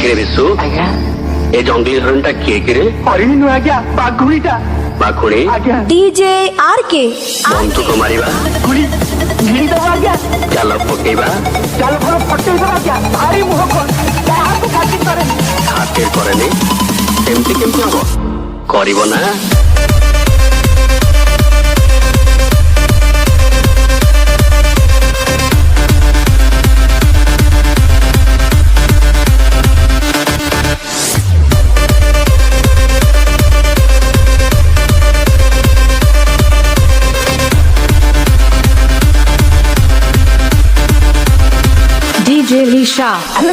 কিরে বিশু আজ্ঞা এই জঙ্গলি হরিণটা কিଏ কিরে হরিণ নু আজ্ঞା ବାଘୁଣୀଟା ବାଘୁଣୀ ଆଜ୍ଞା डीजे आर के ବନ୍ଧୁକ ମାରିବା ଗୁଳି ଭିଡ଼ିଦବ ଆଜ୍ଞା ଜାଲ ପକେଇବା ଜାଲ ଫଳ ଫଟେଇଦବ ଆଜ୍ଞା ଭାରି ମୁହ କାହାକୁ ଖାତି କରେନି ଖାତିର କରେନି ଏମିତି କେମିତି ହବ କରିବ ନା डीजे लिशा ଆଲୋ